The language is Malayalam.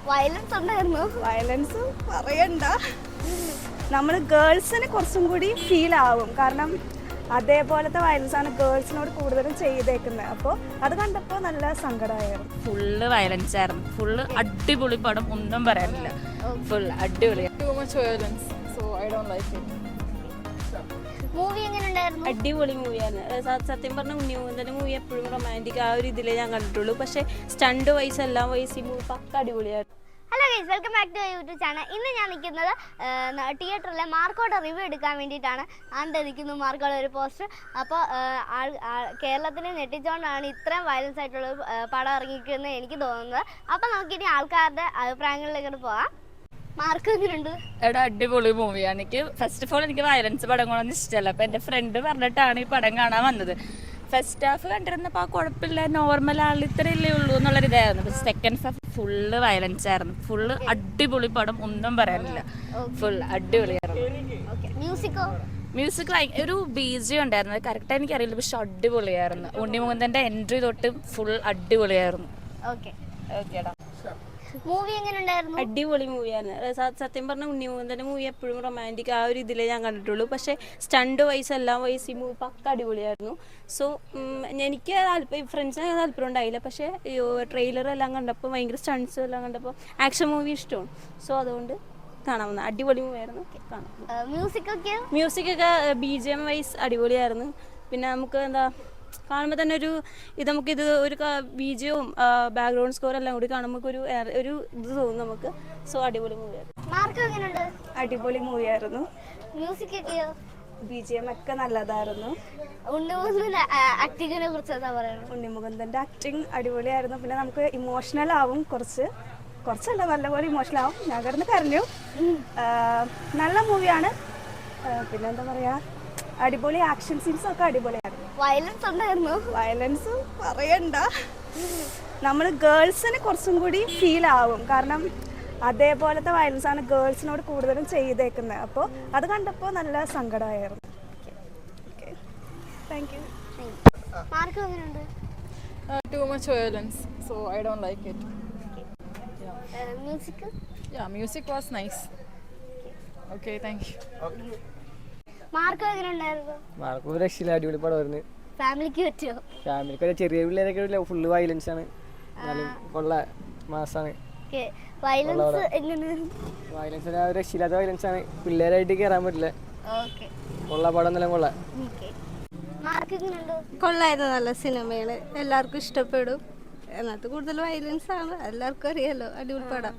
വയലൻസ് ഉണ്ടായിരുന്നു. വയലൻസ് പറയണ്ട, നമ്മൾ ഗേൾസിന് കുറച്ചും കൂടി ഫീൽ ആവും. കാരണം അതേപോലത്തെ വയലൻസാണ് ഗേൾസിനോട് കൂടുതലും ചെയ്തേക്കുന്നത്. അപ്പോൾ അത് കണ്ടപ്പോൾ നല്ല സങ്കടമായിരുന്നു. ഫുള്ള് വയലൻസ് ആയിരുന്നു. ഫുള്ള് അടിപൊളി പടം, ഒന്നും പറയാനില്ല. ഫുൾ അടിപൊളി. മൂവി എങ്ങനെ ഉണ്ടായിരുന്നു? അടിപൊളി മൂവിയാണ്. സത്യം പറഞ്ഞ ഉണ്ണിമുകുന്ദൻ്റെ മൂവി എപ്പോഴും റൊമാൻറ്റിക് ആ ഒരു ഇതിലേ ഞാൻ കണ്ടിട്ടുള്ളൂ. പക്ഷേ സ്റ്റണ്ട് വൈസ് എല്ലാം വൈസ് ഈ മൂവി പക്ക അടിപൊളിയായിരുന്നു. Hello guys, welcome back to YouTube channel. ഇന്ന് ഞാൻ നിൽക്കുന്നത് തിയേറ്ററിലെ മാർക്കോയുടെ റിവ്യൂ എടുക്കാൻ വേണ്ടിയിട്ടാണ്. ആണ്ട് നിൽക്കുന്നു മാർക്കോയുടെ ഒരു പോസ്റ്റർ. അപ്പോൾ കേരളത്തിനെ ഞെട്ടിച്ചുകൊണ്ടാണ് ഇത്രയും വയലൻസ് ആയിട്ടുള്ള പടം ഇറങ്ങിക്കുന്നത് എനിക്ക് തോന്നുന്നത്. അപ്പോൾ നമുക്കിനി ആൾക്കാരുടെ അഭിപ്രായങ്ങളിലേക്ക് പോകാം. മാർക്ക് എങ്ങനെയുണ്ട്? എടാ അടിപൊളി മൂവിയാണ്. എനിക്ക് ഫസ്റ്റ് ഓഫ് ഓൾ എനിക്ക് വയലൻസ് പടങ്ങളൊന്നും ഇഷ്ടമല്ല. അപ്പോൾ എൻ്റെ ഫ്രണ്ട് പറഞ്ഞിട്ടാണ് ഈ പടം കാണാൻ വന്നത്. ഫസ്റ്റ് ഹാഫ് കണ്ടിരുന്നപ്പോൾ ആ കുഴപ്പമില്ല, നോർമൽ ആൾ ഇത്രയല്ലേ ഉള്ളൂ എന്നുള്ളൊരു ഇതായിരുന്നു. പക്ഷെ സെക്കൻഡ് ഹാഫ് ഫുള്ള് വയലൻസ് ആയിരുന്നു. ഫുള്ള് അടിപൊളി പടം, ഒന്നും പറയാനില്ല. ഫുൾ അടിപൊളിയായിരുന്നു. മ്യൂസിക് ഒരു ബീജി ഉണ്ടായിരുന്നു, കറക്റ്റായി എനിക്കറിയില്ല, പക്ഷെ അടിപൊളിയായിരുന്നു. ഉണ്ണിമുകുന്ദൻ്റെ എൻട്രി തൊട്ട് ഫുൾ അടിപൊളിയായിരുന്നു. ഓക്കേടാ. മൂവി എങ്ങനെ ഉണ്ടായിരുന്നു? അടിപൊളി മൂവിയാണ്. സത്യം പറഞ്ഞ ഉണ്ണിമുകുന്ദൻ്റെ മൂവി എപ്പോഴും റൊമാൻറ്റിക് ആ ഒരു ഇതിലേ ഞാൻ കണ്ടിട്ടുള്ളൂ. പക്ഷേ സ്റ്റണ്ട് വൈസ് എല്ലാം വൈസ് ഈ മൂവി പക്ക അടിപൊളിയായിരുന്നു. സോ എനിക്ക് ഫ്രണ്ട്സിന് താല്പര്യം ഉണ്ടായില്ല. പക്ഷേ ട്രെയിലർ എല്ലാം കണ്ടപ്പോൾ ഭയങ്കര സ്റ്റണ്ട്സ് എല്ലാം കണ്ടപ്പോൾ ആക്ഷൻ മൂവി ഇഷ്ടമാണ്. സോ അതുകൊണ്ട് കാണാവുന്ന അടിപൊളി മൂവിയായിരുന്നു. കാണാം. മ്യൂസിക്കൊക്കെ BGM വൈസ് അടിപൊളിയായിരുന്നു. പിന്നെ നമുക്ക് എന്താ കാണുമ്പോൾ തന്നെ നമുക്കിത് ഒരു ബീജിയവും ബാക്ക്ഗ്രൗണ്ട് സ്കോർ എല്ലാം കൂടി കാണുമ്പോൾ ഒരു ഇത് തോന്നും നമുക്ക്. സോ അടിപൊളി മൂവിയായിരുന്നു. അടിപൊളി മൂവിയായിരുന്നു. BGM ഒക്കെ നല്ലതായിരുന്നു. ഉണ്ണിമുകുന്ദൻ്റെ ആക്ടിങ് അടിപൊളിയായിരുന്നു. പിന്നെ നമുക്ക് ഇമോഷണൽ ആവും, കുറച്ചല്ല നല്ലപോലെ ഇമോഷണൽ ആവും. ഞാൻ കിടന്ന് കരഞ്ഞു. നല്ല മൂവിയാണ്. പിന്നെ എന്താ പറയുക, അടിപൊളി ആക്ഷൻ സീൻസ് ഒക്കെ അടിപൊളിയായിരുന്നു. വയലൻസ് ഉണ്ടായിരുന്നു. വയലൻസ് പറയണ്ട, നമ്മൾ ഗേൾസിന് കുറച്ചും കൂടി ഫീൽ ആവും. കാരണം അതേപോലത്തെ വയലൻസാണ് ഗേൾസിനോട് കൂടുതലും ചെയ്തേക്കുന്നത്. അപ്പോൾ അത് കണ്ടപ്പോൾ നല്ല സങ്കടമായിരുന്നു. Thank you. മാർക്ക് എങ്ങനെയുണ്ട്? Too much violence, so I don't like it. Music? Yeah, music was nice. Okay, thank you. Mark എങ്ങനെ ഉണ്ടായിരുന്നു? മാർക്ക് ഒരു രക്ഷയില്ല, അടിപൊളി പടമായിരുന്നു. ഫാമിലിക്ക് പറ്റുമോ? ഫാമിലിക്ക് ചെറിയ പിള്ളേരൊക്കെ ഫുള്ള് വയലൻസ് ആണ്, കൊള്ള മാസാണ്. വയലൻസ് എങ്ങനെ? വയലൻസ് രക്ഷയില്ലാത്ത വയലൻസ് ആണ്, പിള്ളേരായിട്ട് കയറാൻ പറ്റില്ല. കൊള്ള പടം എന്നെല്ലാം കൊള്ള. കൊള്ളായിരുന്നു, നല്ല സിനിമയാണ്, എല്ലാവർക്കും ഇഷ്ടപ്പെടും. അതിനകത്ത് കൂടുതൽ വയലൻസ് ആണ്, എല്ലാവർക്കും അറിയാലോ. അടിപൊളി പടം.